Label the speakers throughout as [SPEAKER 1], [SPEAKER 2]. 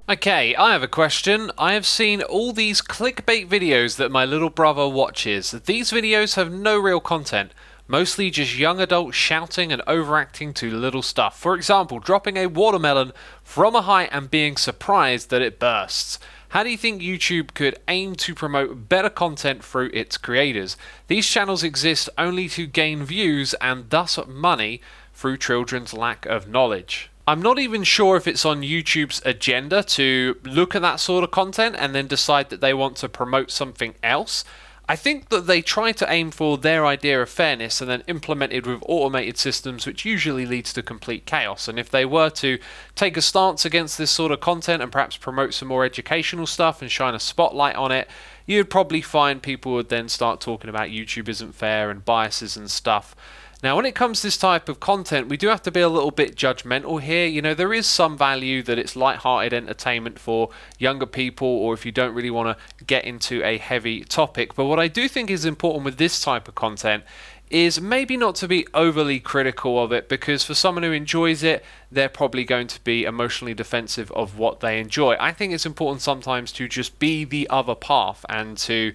[SPEAKER 1] Okay, I have a question. I have seen all these clickbait videos that my little brother watches. These videos have no real content, mostly just young adults shouting and overacting to little stuff. For example, dropping a watermelon from a height and being surprised that it bursts. How do you think YouTube could aim to promote better content through its creators? These channels exist only to gain views and thus money through children's lack of knowledge. I'm not even sure if it's on YouTube's agenda to look at that sort of content and then decide that they want to promote something else. I think that they try to aim for their idea of fairness and then implement it with automated systems, which usually leads to complete chaos. And if they were to take a stance against this sort of content and perhaps promote some more educational stuff and shine a spotlight on it, you'd probably find people would then start talking about YouTube isn't fair and biases and stuff. Now, when it comes to this type of content, we do have to be a little bit judgmental here. You know, there is some value that it's light-hearted entertainment for younger people, or if you don't really want to get into a heavy topic. But what I do think is important with this type of content is maybe not to be overly critical of it, because for someone who enjoys it, they're probably going to be emotionally defensive of what they enjoy. I think it's important sometimes to just be the other path and to,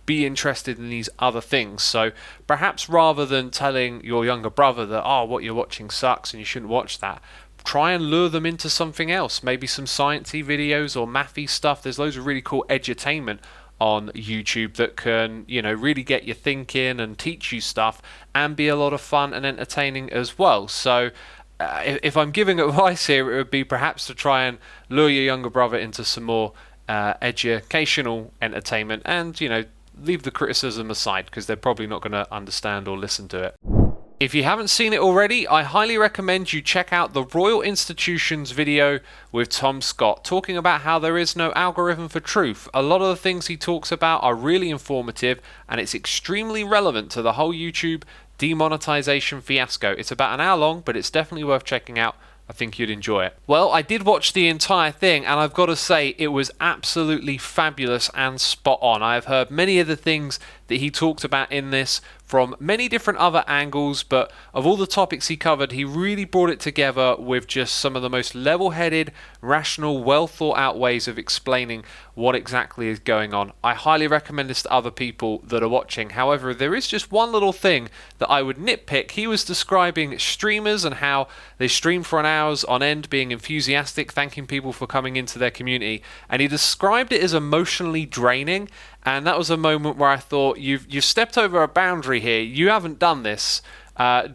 [SPEAKER 1] be interested in these other things. So perhaps rather than telling your younger brother that, oh, what you're watching sucks and you shouldn't watch that, try and lure them into something else, maybe some sciencey videos or mathy stuff. There's loads of really cool edutainment on YouTube that can, really get you thinking and teach you stuff and be a lot of fun and entertaining as well. So if I'm giving advice here, it would be perhaps to try and lure your younger brother into some more educational entertainment and, leave the criticism aside, because they're probably not going to understand or listen to it. If you haven't seen it already, I highly recommend you check out the Royal Institutions video with Tom Scott, talking about how there is no algorithm for truth. A lot of the things he talks about are really informative, and it's extremely relevant to the whole YouTube demonetization fiasco. It's about an hour long, but it's definitely worth checking out. I think you'd enjoy it. Well, I did watch the entire thing, and I've got to say it was absolutely fabulous and spot on. I have heard many of the things that he talked about in this from many different other angles, but of all the topics he covered, he really brought it together with just some of the most level-headed, rational, well-thought-out ways of explaining what exactly is going on. I highly recommend this to other people that are watching. However, there is just one little thing that I would nitpick. He was describing streamers and how they stream for an hours on end, being enthusiastic, thanking people for coming into their community, and he described it as emotionally draining. And that was a moment where I thought, you've stepped over a boundary here. You haven't done this.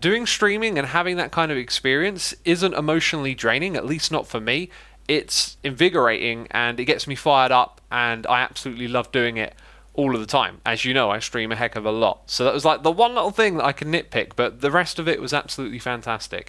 [SPEAKER 1] Doing streaming and having that kind of experience isn't emotionally draining, at least not for me. It's invigorating and it gets me fired up, and I absolutely love doing it all of the time. As you know, I stream a heck of a lot. So that was like the one little thing that I can nitpick, but the rest of it was absolutely fantastic.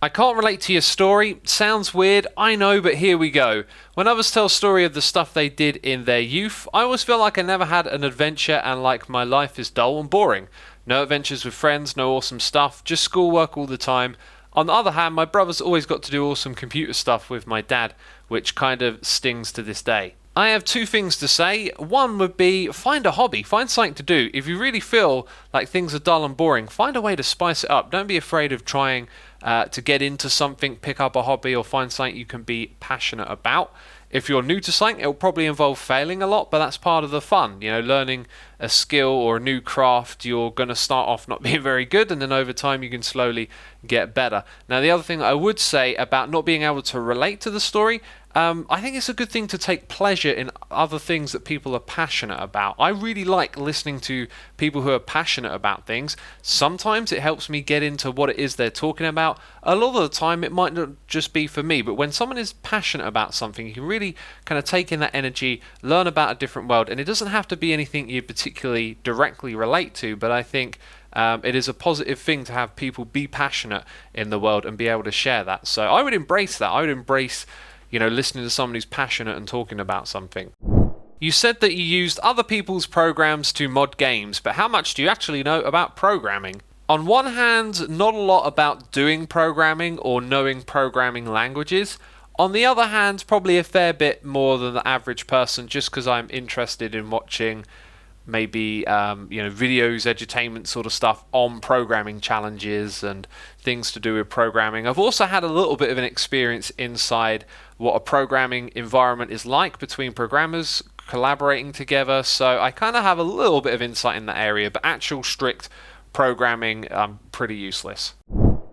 [SPEAKER 1] I can't relate to your story. Sounds weird, I know, but here we go. When others tell a story of the stuff they did in their youth, I always feel like I never had an adventure and like my life is dull and boring. No adventures with friends, no awesome stuff, just schoolwork all the time. On the other hand, my brother's always got to do awesome computer stuff with my dad, which kind of stings to this day. I have two things to say. One would be find a hobby, find something to do. If you really feel like things are dull and boring, find a way to spice it up. Don't be afraid of trying to get into something, pick up a hobby or find something you can be passionate about. If you're new to something, it'll probably involve failing a lot, but that's part of the fun. Learning a skill or a new craft, you're going to start off not being very good, and then over time you can slowly get better. Now, the other thing I would say about not being able to relate to the story, I think it's a good thing to take pleasure in other things that people are passionate about. I really like listening to people who are passionate about things. Sometimes it helps me get into what it is they're talking about. A lot of the time it might not just be for me, but when someone is passionate about something, you can really kind of take in that energy, learn about a different world, and it doesn't have to be anything you particularly directly relate to, but I think it is a positive thing to have people be passionate in the world and be able to share that. So I would embrace that. I would embrace listening to someone who's passionate and talking about something. You said that you used other people's programs to mod games, but how much do you actually know about programming? On one hand, not a lot about doing programming or knowing programming languages. On the other hand, probably a fair bit more than the average person, just because I'm interested in watching maybe videos, edutainment sort of stuff on programming challenges and things to do with programming. I've also had a little bit of an experience inside what a programming environment is like between programmers collaborating together, so I kind of have a little bit of insight in that area, but actual strict programming, pretty useless.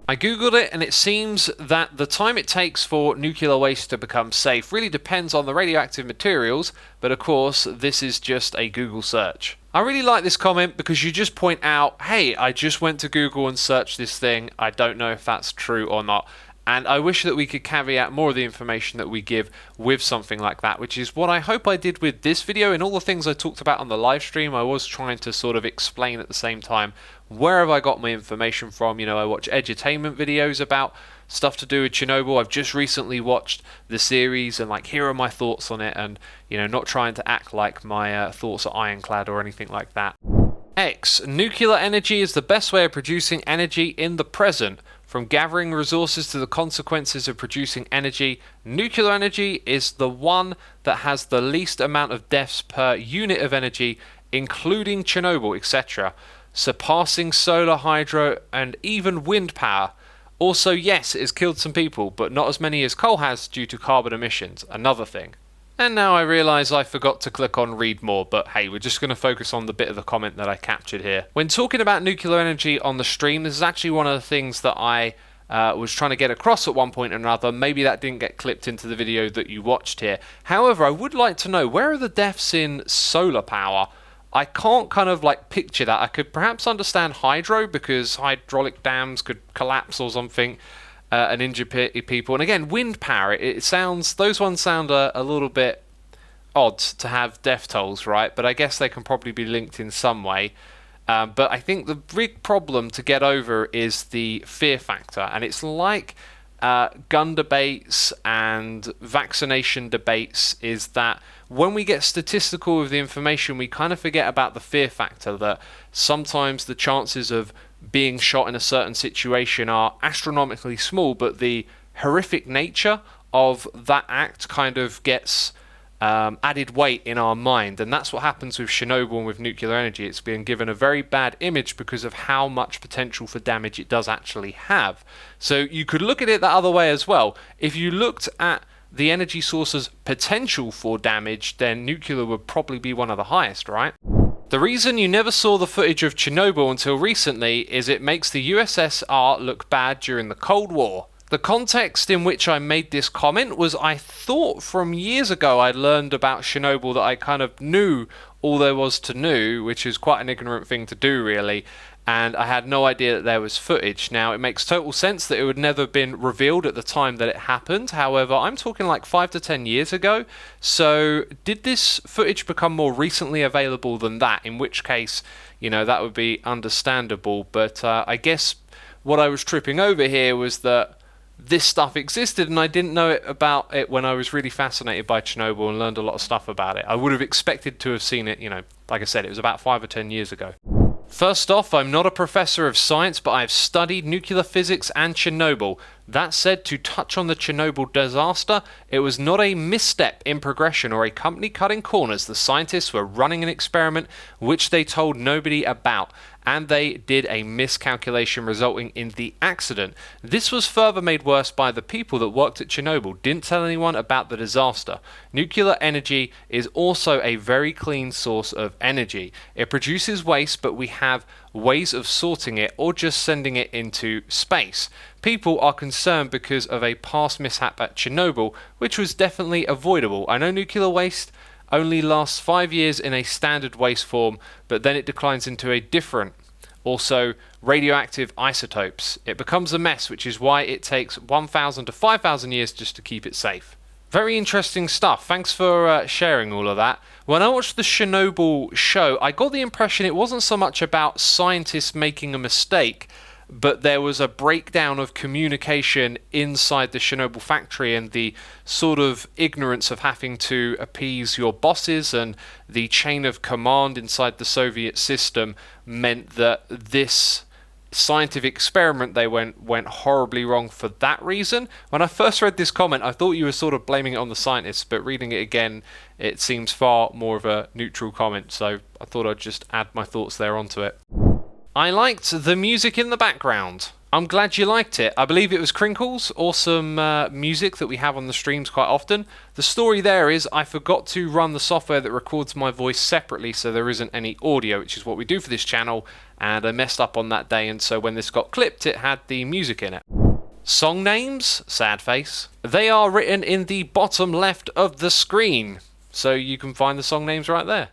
[SPEAKER 1] I googled it, and it seems that the time it takes for nuclear waste to become safe really depends on the radioactive materials, but of course this is just a Google search. I really like this comment because you just point out, hey, I just went to Google and searched this thing, I don't know if that's true or not. And I wish that we could caveat more of the information that we give with something like that, which is what I hope I did with this video. And all the things I talked about on the live stream, I was trying to sort of explain at the same time, where have I got my information from? I watch edutainment videos about stuff to do with Chernobyl. I've just recently watched the series, and here are my thoughts on it, and not trying to act like my thoughts are ironclad or anything like that. X. Nuclear energy is the best way of producing energy in the present. From gathering resources to the consequences of producing energy, nuclear energy is the one that has the least amount of deaths per unit of energy, including Chernobyl, etc., surpassing solar, hydro, and even wind power. Also, yes, it has killed some people, but not as many as coal has due to carbon emissions, another thing. And now I realise I forgot to click on read more, but hey, we're just going to focus on the bit of the comment that I captured here. When talking about nuclear energy on the stream, this is actually one of the things that I was trying to get across at one point or another. Maybe that didn't get clipped into the video that you watched here. However, I would like to know, where are the deaths in solar power? I can't kind of picture that. I could perhaps understand hydro, because hydraulic dams could collapse or something and injure people. And again, wind power, those ones sound a little bit odd to have death tolls, right? But I guess they can probably be linked in some way. But I think the big problem to get over is the fear factor. And it's like gun debates and vaccination debates, is that when we get statistical with the information, we kind of forget about the fear factor, that sometimes the chances of being shot in a certain situation are astronomically small, but the horrific nature of that act kind of gets added weight in our mind. And that's what happens with Chernobyl and with nuclear energy. It's been given a very bad image because of how much potential for damage it does actually have. So you could look at it the other way as well. If you looked at the energy source's potential for damage, then nuclear would probably be one of the highest, right? The reason you never saw the footage of Chernobyl until recently is it makes the USSR look bad during the Cold War. The context in which I made this comment was, I thought from years ago I'd learned about Chernobyl that I kind of knew all there was to know, which is quite an ignorant thing to do really, and I had no idea that there was footage. Now, it makes total sense that it would never have been revealed at the time that it happened. However, I'm talking 5 to 10 years ago. So did this footage become more recently available than that? In which case, that would be understandable. But I guess what I was tripping over here was that this stuff existed, and I didn't know about it when I was really fascinated by Chernobyl and learned a lot of stuff about it. I would have expected to have seen it, like I said, it was about 5 or 10 years ago. First off, I'm not a professor of science, but I've studied nuclear physics and Chernobyl. That said, to touch on the Chernobyl disaster, it was not a misstep in progression or a company cutting corners. The scientists were running an experiment which they told nobody about, and they did a miscalculation resulting in the accident. This was further made worse by the people that worked at Chernobyl, didn't tell anyone about the disaster. Nuclear energy is also a very clean source of energy. It produces waste, but we have ways of sorting it or just sending it into space. People are concerned because of a past mishap at Chernobyl, which was definitely avoidable. I know nuclear waste only lasts 5 years in a standard waste form, but then it declines into a different. Also, radioactive isotopes. It becomes a mess, which is why it takes 1,000 to 5,000 years just to keep it safe. Very interesting stuff. Thanks for sharing all of that. When I watched the Chernobyl show, I got the impression it wasn't so much about scientists making a mistake, but there was a breakdown of communication inside the Chernobyl factory, and the sort of ignorance of having to appease your bosses and the chain of command inside the Soviet system meant that this scientific experiment they went horribly wrong for that reason. When I first read this comment, I thought you were sort of blaming it on the scientists, but reading it again, it seems far more of a neutral comment, so I thought I'd just add my thoughts there onto it. I liked the music in the background. I'm glad you liked it. I believe it was Crinkles, awesome music that we have on the streams quite often. The story there is I forgot to run the software that records my voice separately so there isn't any audio, which is what we do for this channel, and I messed up on that day, and so when this got clipped it had the music in it. Song names, sad face. They are written in the bottom left of the screen, so you can find the song names right there.